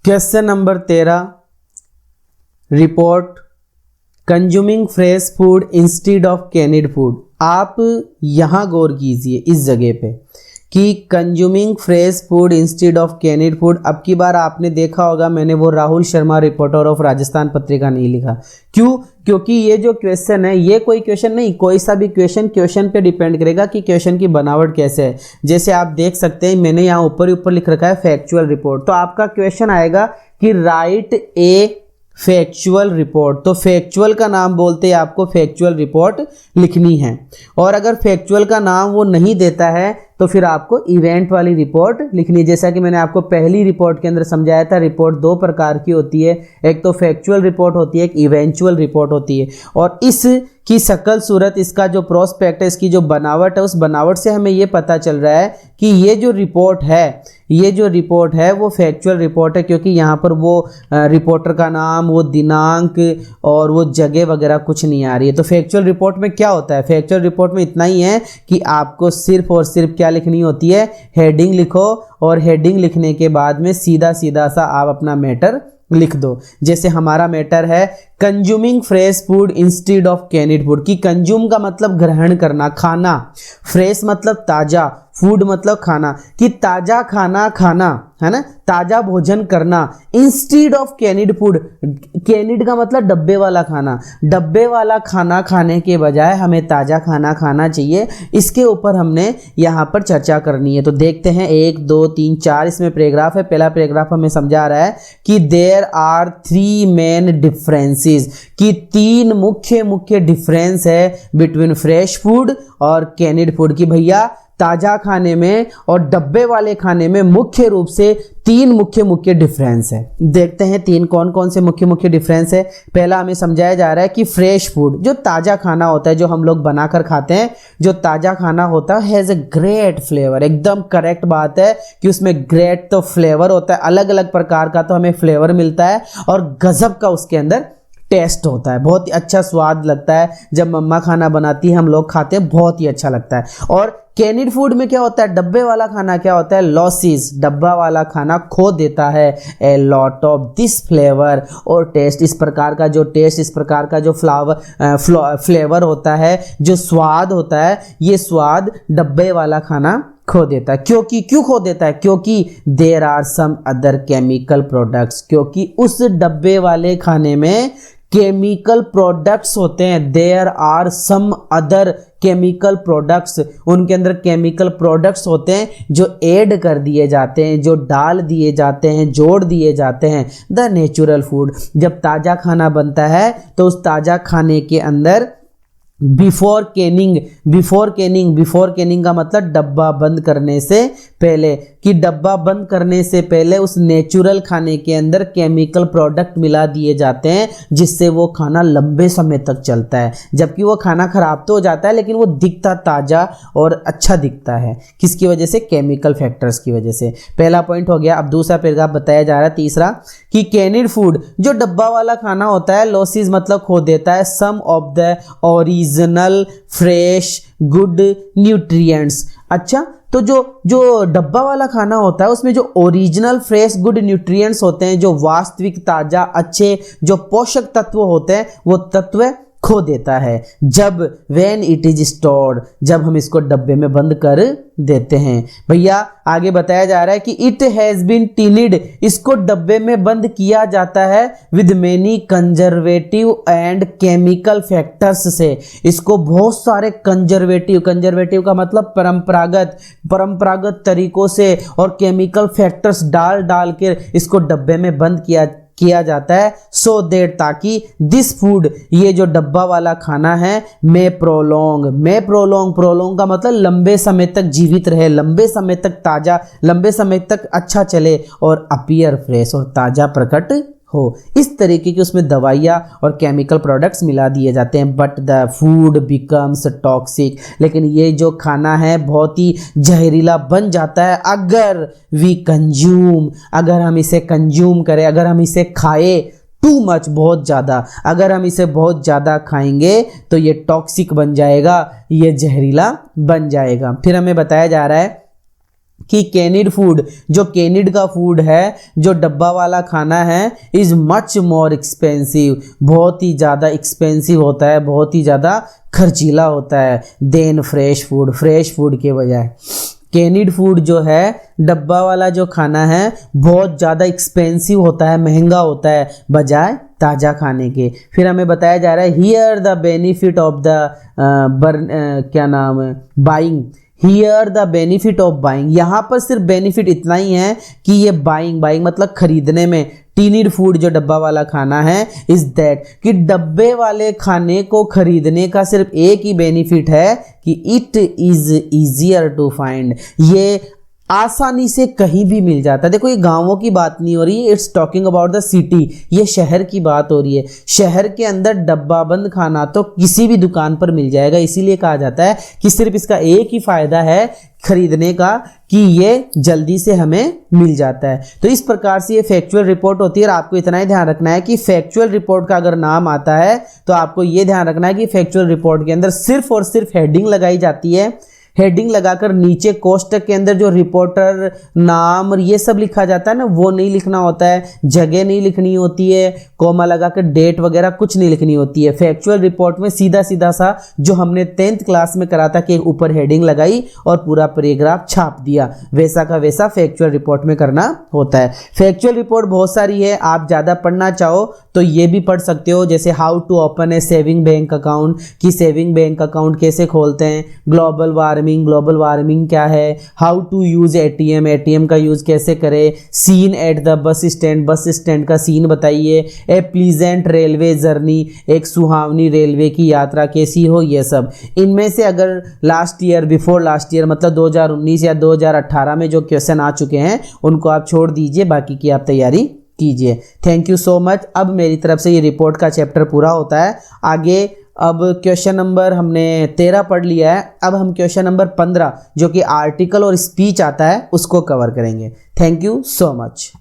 Question number 13, report consuming fresh food instead of canid food. आप यहाँ गौर कीजिए इस जगह पे कि consuming fresh food instead of canid food. अब की बार आपने देखा होगा मैंने वो राहुल शर्मा रिपोर्टर ऑफ राजस्थान पत्रिका नहीं लिखा। क्यों? क्योंकि ये जो क्वेश्चन है ये कोई क्वेश्चन नहीं, कोई सा भी क्वेश्चन पे डिपेंड करेगा कि क्वेश्चन की बनावट कैसे है। जैसे आप देख सकते हैं मैंने यहाँ ऊपर लिख रखा है फैक्चुअल रिपोर्ट, तो आपका क्वेश्चन आएगा कि राइट ए फैक्चुअल रिपोर्ट। तो फैक्चुअल का नाम बोलते हैं आपको फैक्चुअल रिपोर्ट लिखनी है, और अगर फैक्चुअल का नाम वो नहीं देता है तो फिर आपको इवेंट वाली रिपोर्ट लिखनी है। जैसा कि मैंने आपको पहली रिपोर्ट के अंदर समझाया था, रिपोर्ट दो प्रकार की होती है, एक तो फैक्चुअल रिपोर्ट होती है, एक इवेंचुअल रिपोर्ट होती है। और इसकी शक्ल सूरत, इसका जो प्रोस्पेक्ट है, इसकी जो बनावट है, उस बनावट से हमें ये पता चल रहा है कि ये जो रिपोर्ट है वो फैक्चुअल रिपोर्ट है, क्योंकि यहाँ पर वो रिपोर्टर का नाम, वो दिनांक और वो जगह वगैरह कुछ नहीं आ रही है। तो फैक्चुअल रिपोर्ट में क्या होता है? फैक्चुअल रिपोर्ट में इतना ही है कि आपको सिर्फ और सिर्फ क्या लिखनी होती है, हेडिंग लिखो, और हेडिंग लिखने के बाद में सीधा सा आप अपना मैटर लिख दो। जैसे हमारा मैटर है consuming fresh food instead of canid food, कि कंज्यूम का मतलब ग्रहण करना, खाना, फ्रेश मतलब ताजा, फूड मतलब खाना, कि ताजा खाना खाना है ना, ताजा भोजन करना, instead of canid food. Canid का मतलब डब्बे वाला खाना, डब्बे वाला खाना खाने के बजाय हमें ताजा खाना खाना चाहिए। इसके ऊपर हमने यहाँ पर चर्चा करनी है। तो देखते हैं 1 2 3 4 इसमें पैराग्राफ है। पहला पैराग्राफ हमें समझा रहा है कि देयर आर 3 मेन डिफरेंसेस, कि 3 मुख्य डिफरेंस है बिटवीन फ्रेश फूड और कैनिड फूड, कि भैया ताजा खाने में और डब्बे वाले खाने में मुख्य रूप से 3 मुख्य डिफरेंस है। देखते हैं 3 कौन से मुख्य डिफरेंस है। पहला हमें समझाया जा रहा है कि फ्रेश फूड, जो ताजा खाना होता है, जो हम लोग बनाकर खाते हैं, जो ताजा खाना होता है, हैज़ ए ग्रेट फ्लेवर। एकदम करेक्ट बात है कि उसमें ग्रेट तो फ्लेवर होता है, अलग अलग प्रकार का तो हमें फ्लेवर मिलता है, और गजब का उसके अंदर टेस्ट होता है, बहुत ही अच्छा स्वाद लगता है। जब मम्मा खाना बनाती है हम लोग खाते हैं, बहुत ही अच्छा लगता है। और कैनिड फूड में क्या होता है, डब्बे वाला खाना क्या होता है, लॉसेस, डब्बा वाला खाना खो देता है a lot of this flavour और टेस्ट। इस प्रकार का जो टेस्ट, इस प्रकार का जो फ्लेवर होता है, जो स्वाद होता है, ये स्वाद डब्बे वाला खाना खो देता है। क्यों खो देता है? क्योंकि there are some other chemical products, क्योंकि उस डब्बे वाले खाने में केमिकल प्रोडक्ट्स होते हैं। There are some other chemical products, उनके अंदर केमिकल प्रोडक्ट्स होते हैं जो ऐड कर दिए जाते हैं, जो डाल दिए जाते हैं, जोड़ दिए जाते हैं। द नेचुरल फूड, जब ताज़ा खाना बनता है तो उस ताज़ा खाने के अंदर बिफोर कैनिंग का मतलब डब्बा बंद करने से पहले, कि डब्बा बंद करने से पहले उस नेचुरल खाने के अंदर केमिकल प्रोडक्ट मिला दिए जाते हैं, जिससे वो खाना लंबे समय तक चलता है। जबकि वो खाना खराब तो हो जाता है लेकिन वो दिखता ताज़ा और अच्छा दिखता है। किसकी वजह से? केमिकल फैक्टर्स की वजह से। पहला पॉइंट हो गया। अब दूसरा पैराग्राफ बताया जा रहा है, तीसरा, कि कैनिड फूड, जो डब्बा वाला खाना होता है, लॉसेस मतलब खो देता है some of the original fresh good nutrients. अच्छा, तो जो डब्बा वाला खाना होता है उसमें जो ओरिजिनल फ्रेश गुड न्यूट्रिएंट्स होते हैं, जो वास्तविक ताजा अच्छे जो पोषक तत्व होते हैं, वो तत्व खो देता है जब व्हेन इट इज स्टोर्ड, जब हम इसको डब्बे में बंद कर देते हैं। भैया आगे बताया जा रहा है कि इट हैज़ बीन टिनिड, इसको डब्बे में बंद किया जाता है with many conservative and chemical factors से। इसको बहुत सारे कंजर्वेटिव का मतलब परंपरागत तरीकों से और केमिकल फैक्टर्स डाल के इसको डब्बे में बंद किया जाता है, सो दैट, ताकि दिस फूड, ये जो डब्बा वाला खाना है, में प्रोलोंग का मतलब लंबे समय तक जीवित रहे, लंबे समय तक ताजा, लंबे समय तक अच्छा चले, और अपीयर फ्रेश, और ताजा प्रकट हो। इस तरीके की उसमें दवाइयाँ और केमिकल प्रोडक्ट्स मिला दिए जाते हैं। But the food becomes toxic, लेकिन ये जो खाना है बहुत ही जहरीला बन जाता है अगर अगर हम इसे कंज्यूम करें, अगर हम इसे खाएं टू मच, बहुत ज़्यादा, अगर हम इसे बहुत ज़्यादा खाएंगे तो ये टॉक्सिक बन जाएगा, ये जहरीला बन जाएगा। फिर हमें बताया जा रहा है कि कैनिड फूड, जो कैनिड का फूड है, जो डब्बा वाला खाना है, इज मच मोर एक्सपेंसिव, बहुत ही ज़्यादा एक्सपेंसिव होता है, बहुत ही ज़्यादा खर्चीला होता है, then fresh food, fresh food के बजाय कैनिड फूड जो है, डब्बा वाला जो खाना है, बहुत ज़्यादा एक्सपेंसिव होता है, महंगा होता है बजाय ताज़ा खाने के। फिर हमें बताया जा रहा है here the benefit of the क्या नाम है, buying, here the benefit of buying, यहाँ पर सिर्फ बेनिफिट इतना ही है कि ये बाइंग मतलब खरीदने में, टीनिड फूड जो डब्बा वाला खाना है, इज दैट कि डब्बे वाले खाने को खरीदने का सिर्फ एक ही बेनिफिट है कि it is easier to find, ये आसानी से कहीं भी मिल जाता है। देखो ये गांवों की बात नहीं हो रही है, it's talking about the city, ये शहर की बात हो रही है। शहर के अंदर डब्बाबंद खाना तो किसी भी दुकान पर मिल जाएगा, इसीलिए कहा जाता है कि सिर्फ इसका एक ही फायदा है खरीदने का कि ये जल्दी से हमें मिल जाता है। तो इस प्रकार से ये फैक्चुअल रिपोर्ट होती है। और आपको इतना ही ध्यान रखना है कि फैक्चुअल रिपोर्ट का अगर नाम आता है तो आपको ये ध्यान रखना है कि फैक्चुअल रिपोर्ट के अंदर सिर्फ और सिर्फ हेडिंग लगाई जाती है। हेडिंग लगाकर नीचे कोष्टक के अंदर जो रिपोर्टर नाम और ये सब लिखा जाता है ना, वो नहीं लिखना होता है, जगह नहीं लिखनी होती है, कोमा लगाकर डेट वगैरह कुछ नहीं लिखनी होती है। फैक्चुअल रिपोर्ट में सीधा सीधा सा जो हमने 10th क्लास में करा था कि ऊपर हेडिंग लगाई और पूरा पैराग्राफ छाप दिया, वैसा का वैसा फैक्चुअल रिपोर्ट में करना होता है। फैक्चुअल रिपोर्ट बहुत सारी है, आप ज़्यादा पढ़ना चाहो तो ये भी पढ़ सकते हो, जैसे how to open a saving bank account, कि सेविंग बैंक अकाउंट कैसे खोलते हैं, ग्लोबल वार्मिंग क्या है, हाउ टू यूज एटीएम का यूज कैसे करें, scene at the bus stand का सीन बताइए, ए प्लीजेंट रेलवे जर्नी, एक सुहावनी रेलवे की यात्रा कैसी हो, ये सब। इनमें से अगर बिफोर लास्ट ईयर मतलब 2019 या 2018 में जो क्वेश्चन आ चुके हैं उनको आप छोड़ दीजिए, बाकी की आप तैयारी कीजिए। Thank you so much. अब मेरी तरफ से ये रिपोर्ट का चैप्टर पूरा होता है। आगे अब क्वेश्चन नंबर हमने 13 पढ़ लिया है, अब हम क्वेश्चन नंबर 15 जो कि आर्टिकल और स्पीच आता है उसको कवर करेंगे। Thank you so much.